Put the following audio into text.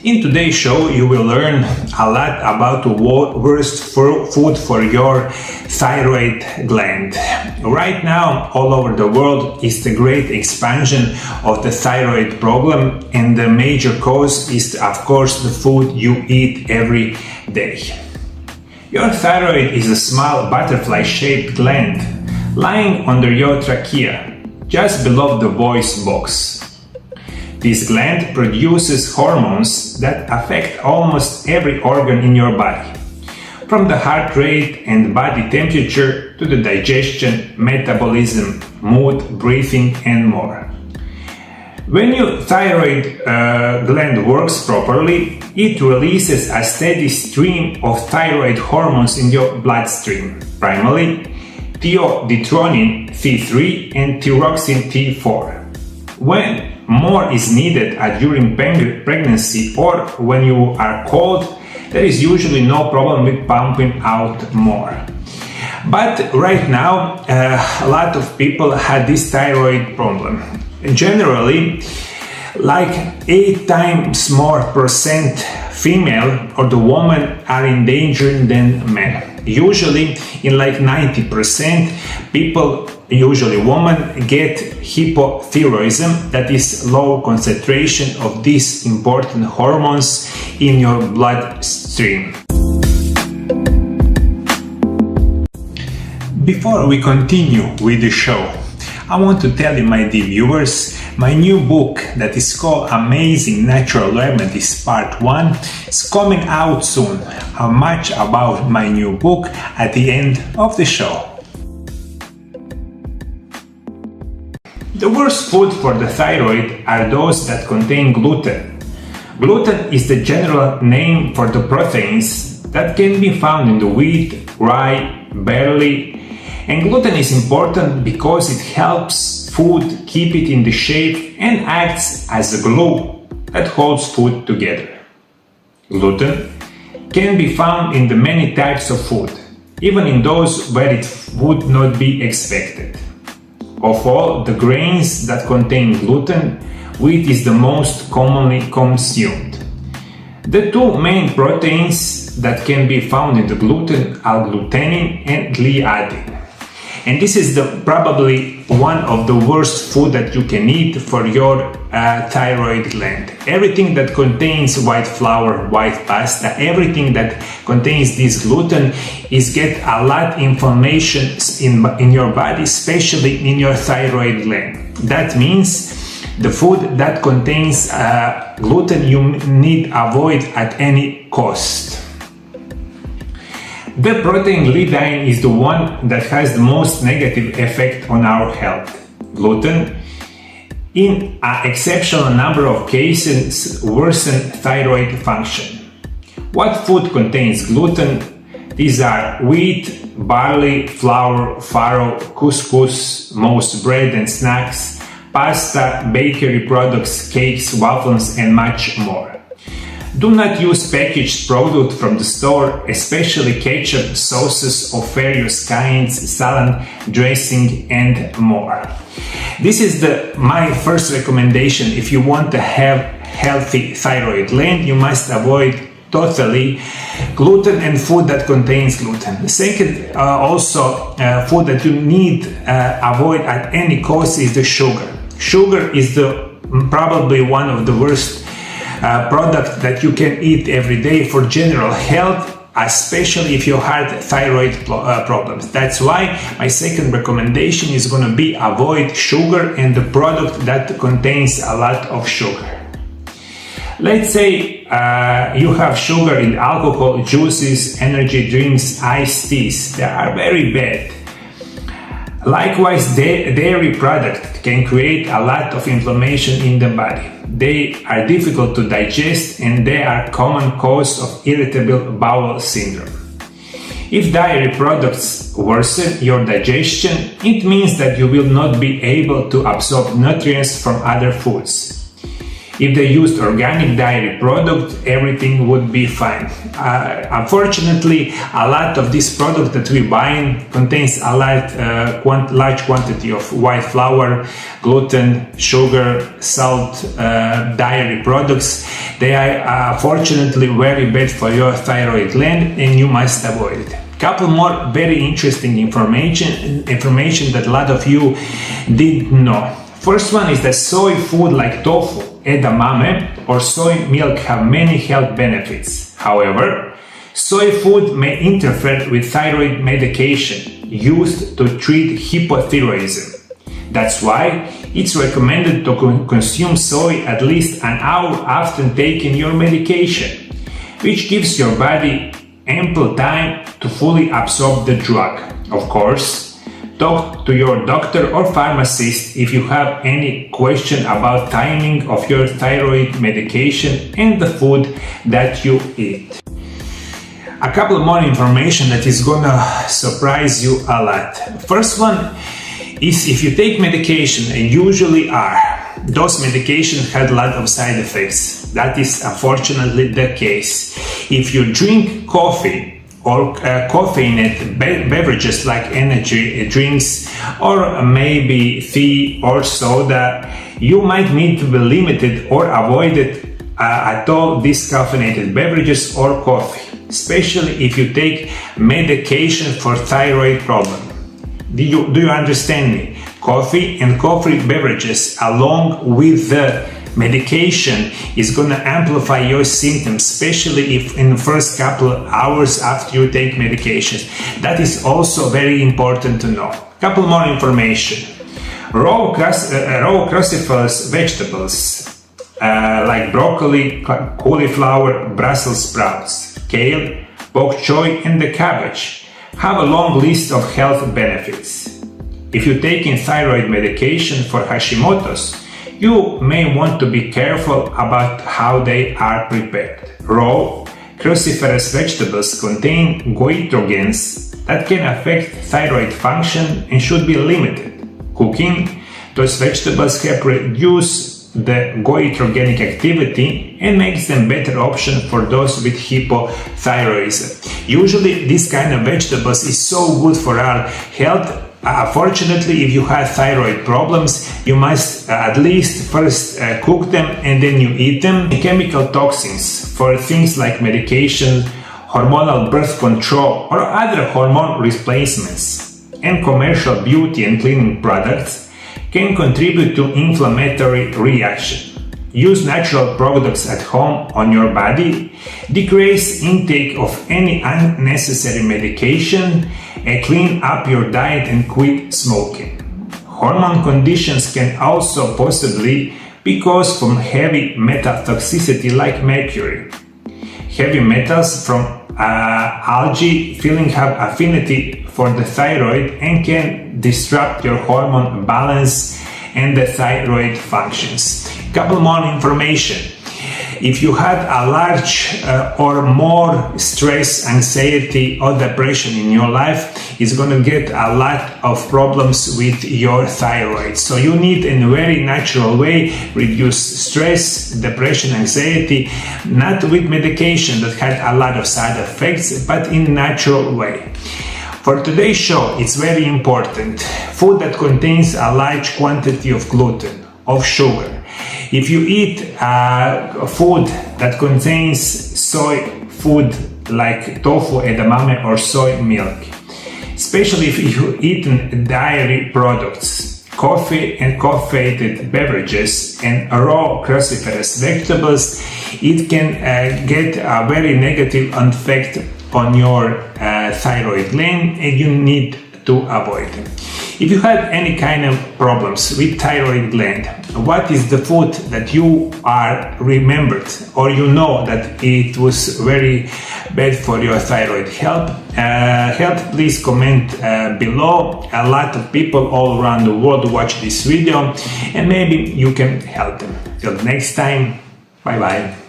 In today's show, you will learn a lot about the worst food for your thyroid gland. Right now, all over the world is the great expansion of the thyroid problem, and the major cause is, of course, the food you eat every day. Your thyroid is a small butterfly-shaped gland lying under your trachea, just below the voice box. This gland produces hormones that affect almost every organ in your body, from the heart rate and body temperature to the digestion, metabolism, mood, breathing, and more. When your thyroid gland works properly, it releases a steady stream of thyroid hormones in your bloodstream, primarily thiodetronin T3 and thyroxine T4. When more is needed during pregnancy or when you are cold, there is usually no problem with pumping out more. But right now, a lot of people have this thyroid problem. Generally, like 8 times more percent female or the woman are in danger than men. Usually, in like 90%, people, usually women, get hypothyroidism, that is low concentration of these important hormones in your bloodstream. Before we continue with the show, I want to tell you, my dear viewers, my new book that is called Amazing Natural Remedies Part 1 is coming out soon. Much about my new book at the end of the show. The worst food for the thyroid are those that contain gluten. Gluten is the general name for the proteins that can be found in the wheat, rye, barley, and gluten is important because it helps food keep it in the shape and acts as a glue that holds food together. Gluten can be found in the many types of food, even in those where it would not be expected. Of all the grains that contain gluten, wheat is the most commonly consumed. The two main proteins that can be found in the gluten are glutenin and gliadin. And this is probably one of the worst food that you can eat for your thyroid gland. Everything that contains white flour, white pasta, everything that contains this gluten is get a lot of inflammation in your body, especially in your thyroid gland. That means the food that contains gluten you need avoid at any cost. The protein gliadin is the one that has the most negative effect on our health. Gluten, in an exceptional number of cases, worsen thyroid function. What food contains gluten? These are wheat, barley, flour, farro, couscous, most bread and snacks, pasta, bakery products, cakes, waffles, and much more. Do not use packaged product from the store, especially ketchup, sauces of various kinds, salad dressing, and more. This is my first recommendation. If you want to have healthy thyroid gland, you must avoid totally gluten and food that contains gluten. The second, food that you need avoid at any cost is the sugar. Sugar is probably one of the worst product that you can eat every day for general health, especially if you have thyroid problems. That's why my second recommendation is going to be avoid sugar and the product that contains a lot of sugar. Let's say you have sugar in alcohol, juices, energy drinks, iced teas. They are very bad. Likewise, dairy product can create a lot of inflammation in the body. They are difficult to digest and they are common cause of irritable bowel syndrome. If dairy products worsen your digestion, it means that you will not be able to absorb nutrients from other foods. If they used organic dairy product, everything would be fine. Unfortunately, a lot of this product that we buy contains a large quantity of white flour, gluten, sugar, salt, dairy products. They are fortunately very bad for your thyroid gland, and you must avoid it. Couple more very interesting information that a lot of you didn't know. First one is that soy food like tofu, edamame, or soy milk have many health benefits. However, soy food may interfere with thyroid medication used to treat hypothyroidism. That's why it's recommended to consume soy at least an hour after taking your medication, which gives your body ample time to fully absorb the drug. Of course, talk to your doctor or pharmacist if you have any question about timing of your thyroid medication and the food that you eat. A couple more information that is gonna surprise you a lot. First one is if you take medication, and usually those medications had a lot of side effects. That is unfortunately the case. If you drink coffee or caffeinated beverages like energy drinks or maybe tea or soda, you might need to be limited or avoided at all these caffeinated beverages or coffee, especially if you take medication for thyroid problem. Do you understand me? Coffee and coffee beverages along with the medication is going to amplify your symptoms, especially if in the first couple of hours after you take medications. That is also very important to know. Couple more information. Raw cruciferous vegetables like broccoli, cauliflower, Brussels sprouts, kale, bok choy, and the cabbage have a long list of health benefits. If you're taking thyroid medication for Hashimoto's, you may want to be careful about how they are prepared. Raw cruciferous vegetables contain goitrogens that can affect thyroid function and should be limited. Cooking those vegetables help reduce the goitrogenic activity and makes them better option for those with hypothyroidism. Usually this kind of vegetables is so good for our health. Fortunately, if you have thyroid problems, you must at least first cook them and then you eat them. Chemical toxins for things like medication, hormonal birth control, or other hormone replacements, and commercial beauty and cleaning products can contribute to inflammatory reaction. Use natural products at home on your body, decrease intake of any unnecessary medication, and clean up your diet and quit smoking. Hormone conditions can also possibly be caused from heavy metal toxicity like mercury. Heavy metals from algae filling have affinity for the thyroid and can disrupt your hormone balance and the thyroid functions. Couple more information. If you had a large or more stress, anxiety or depression in your life, it's going to get a lot of problems with your thyroid. So you need in a very natural way reduce stress, depression, anxiety, not with medication that had a lot of side effects, but in natural way. For today's show, it's very important. Food that contains a large quantity of gluten, of sugar. If you eat food that contains soy food like tofu, edamame, or soy milk, especially if you eat dairy products, coffee and caffeinated beverages, and raw cruciferous vegetables, it can get a very negative effect on your thyroid gland, and you need to avoid them. If you have any kind of problems with thyroid gland, what is the food that you are remembered or you know that it was very bad for your thyroid health? Please comment below. A lot of people all around the world watch this video and maybe you can help them. Till next time, bye bye.